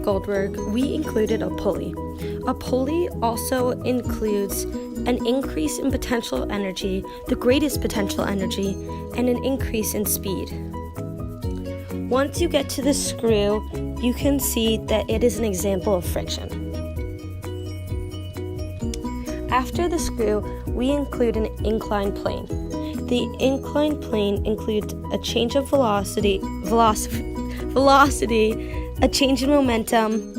Goldberg, we included a pulley. A pulley also includes an increase in potential energy, the greatest potential energy, and an increase in speed. Once you get to the screw, you can see that it is an example of friction. After the screw, we include an inclined plane. The inclined plane includes a change of velocity, a change in momentum,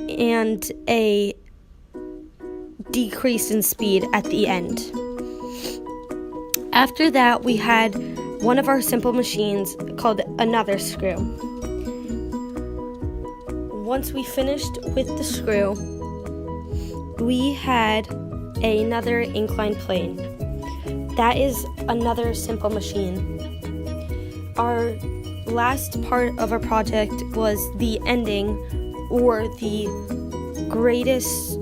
and a decrease in speed at the end. After that, we had one of our simple machines called another screw. Once we finished with the screw, we had another inclined plane. That is another simple machine. Our last part of our project was the ending, or the greatest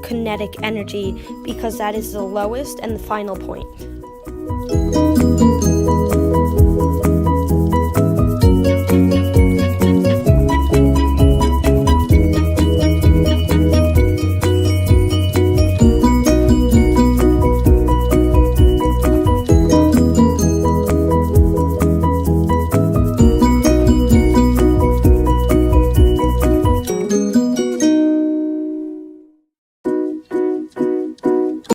kinetic energy, because that is the lowest and the final point.